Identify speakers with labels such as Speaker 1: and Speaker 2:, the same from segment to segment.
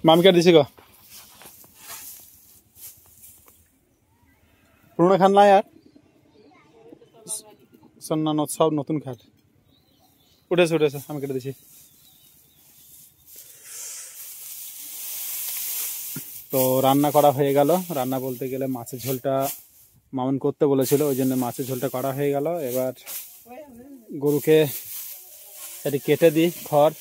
Speaker 1: মামিকা দিছি গো পুরনো খান না আর সন্ন্যান সব নতুন খাট উঠেছে উঠেছে আমি কেটে দিছি। তো রান্না করা হয়ে গেল। রান্না বলতে গেলে মাছের ঝোলটা মামুন করতে বলেছিল, ওই জন্য মাছের ঝোলটা করা হয়ে গেল। এবার গরুকে এটি কেটে দিই খড়।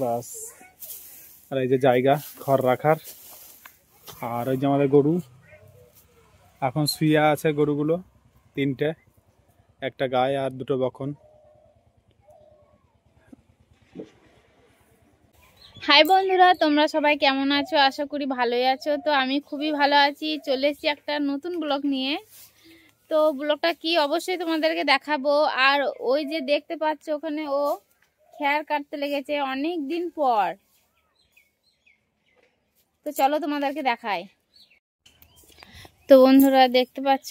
Speaker 1: বাস, আর এই যে জায়গা খড় রাখার। আর ওই যে আমাদের গরু এখন শুয়ে আছে, গরুগুলো তিনটে, একটা গায়ে আর দুটো বকন।
Speaker 2: হাই বন্ধুরা, তোমরা সবাই কেমন আছো? আশা করি ভালোই আছো। তো আমি খুবই ভালো আছি। চলে এসেছি একটা নতুন ব্লগ নিয়ে। তো ব্লগটা কি অবশ্যই তোমাদেরকে দেখাবো। আর ওই যে দেখতে পাচ্ছ ওখানে ও খ্যার কাটতে লেগেছে অনেক দিন পর। তো চলো তোমাদেরকে দেখাই। তো বন্ধুরা দেখতে পাচ্ছ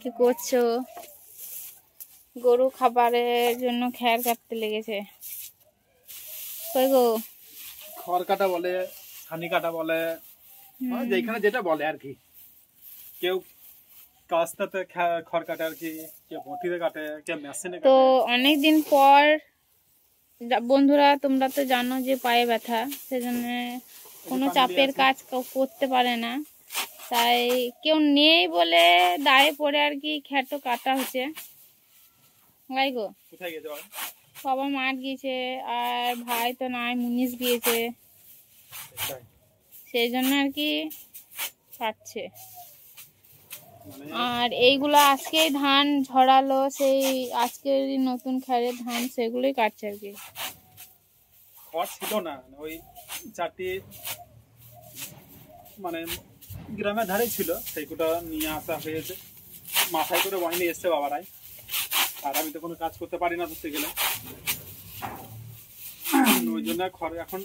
Speaker 2: কি করছো, গরু খাবারের জন্য খ্যার কাটতে লেগেছে। কই গো?
Speaker 1: খড় কাটা বলে, ছানি কাটা বলে, যেখানে যেটা বলে আর কি। কেউ কাস্তাতে খড় কাটে আর কি, কেউ বটিতে কাটে, কেউ মেশিনে কাটে।
Speaker 2: তো অনেকদিন পর বন্ধুরা তোমরা তো জানো যে পায়ে ব্যথা, সেজন্য কোনো চাপের কাজ কেউ করতে পারে না। তাই কেউ নেই বলে দায়ে পড়ে আর কি খ্যাটো কাটা হচ্ছে। গাই গো
Speaker 1: কোথায় গেছে
Speaker 2: বাবা? মাঠ গিয়েছে, আর ভাই তো নাই, মুনিশ গিয়েছে, সেই জন্য আর কি কাটছে। আর এইগুলো আজকেই ধান ঝরালো, সেই আজকের নতুন খ্যারের ধান, সেগুলোই কাটছে আর কি।
Speaker 1: খড় ছিল না, ওই চারটি মানে গ্রামের ধারে ছিল, সেইগুলো নিয়ে আসা হয়েছে। মাথায় করে বহিনী এসছে বাবারাই, আর আমি তো কোনো কাজ করতে পারি না ধরতে গেলে। ওই জন্য খড় এখন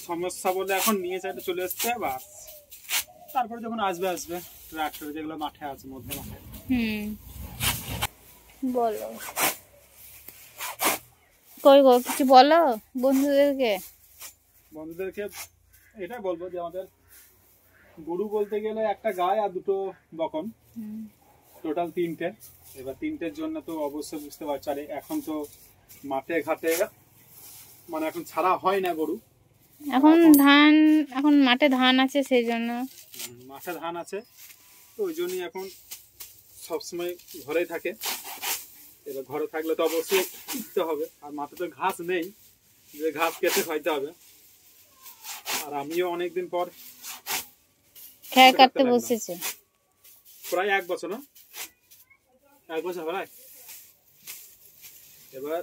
Speaker 1: সমস্যা বলে এখন নিয়ে চাইতে চলে এসছে। বাস, তারপরে যখন আসবে আসবে ট্রাক্টর যেগুলো মাঠে আছে, মধ্যে মাঠে।
Speaker 2: বলো কই গো, কিছু বলো বন্ধুদেরকে।
Speaker 1: বন্ধুদেরকে এটাই বলবো যে আমাদের গরু বলতে গেলে একটা গায়ে আর দুটো বকন, টোটাল তিনটে। এবার তিনটের জন্য তো অবশ্যই বুঝতে পারছি, আর এখন তো মাঠে ঘাটে মানে এখন ছাড়া হয় না গরু।
Speaker 2: এখন ধান, এখন মাঠে ধান আছে, সেই জন্য
Speaker 1: মাঠে ধান আছে, তো ওই জন্যই এখন সবসময় ঘরেই থাকে। এবার ঘরে থাকলে তো অবশ্যই দিতে হবে, আর মাঠে তো ঘাস নেই যে ঘাস কেটে খাইতে হবে। আর আমিও অনেকদিন পর
Speaker 2: খ্যার কাটতে বসেছে,
Speaker 1: প্রায় 1 বছর, না 1 বছর হয়। এবার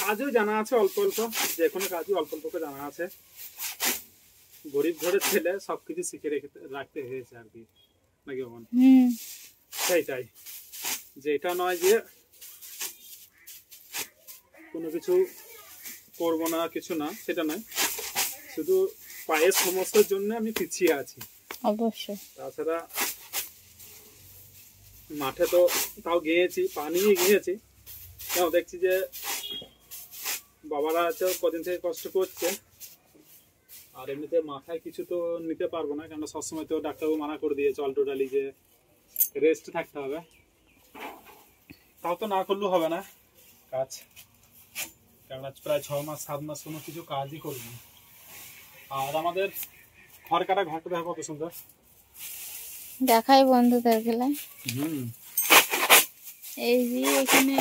Speaker 1: কাজও জানা আছে অল্প অল্প, যে কোনো কাজই অল্প অল্প জানা আছে। গরিব ঘরের ছেলে সবকিছু শিখে রাখতে হয়েছে আর কি, নাকি বল? সেইটাই, যে এটা নয় যে কোনো কিছু করবো না, কিছু না, সেটা নয়। শুধু পায়ের সমস্যার জন্য আমি পিছিয়ে আছি,
Speaker 2: অবশ্যই।
Speaker 1: তাছাড়া মাঠে তো তাও গিয়েছি, পানি গিয়েছি, তাও দেখছি যে বাবারা আছে কদিন থেকে কষ্ট করছে। আর এমনিতে মাথায় কিছু তো নিতে পারবো না, কেন সবসময় তো ডাক্তারবাবু মানা করে দিয়েছে অল টোটালি যে রেস্ট থাকতে হবে। তাও তো না করলেও হবে না কাজ, কেননা প্রায় 6 মাস 7 মাস কোনো কিছু কাজই করবো। আর আমাদের খড় কাটা ঘরটা দেখো কত সুন্দর,
Speaker 2: দেখাই বন্ধুদের গেলে। এই যে এখানে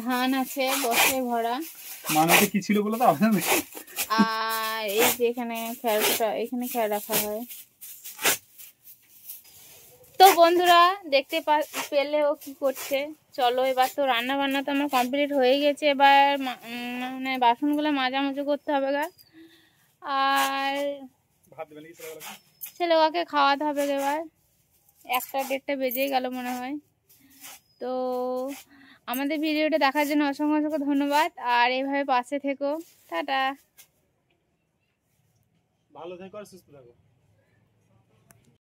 Speaker 2: ধান আছে বস্তায় ভরা,
Speaker 1: মানে কি ছিল বলে তো।
Speaker 2: আর এই যে এখানে খ্যারটা, এখানে খ্যার রাখা হয়। তো বন্ধুরা দেখতে পেলে ও কি করছে। চলো, এবার তো রান্না বান্না তো আমার কমপ্লিট হয়ে গেছে। এবার মানে বাসনগুলো মাজামাজি করতে হবে গা, আর ছেলেকে খাওয়াতে হবে। এবার 1টা 1:30 বেজেই গেল মনে হয়। তো আমাদের ভিডিওটা দেখার জন্য অসংখ্য অসংখ্য ধন্যবাদ, আর এইভাবে পাশে থেকো। টাটা,
Speaker 1: ভালো থেকো আর সুস্থ থাকো।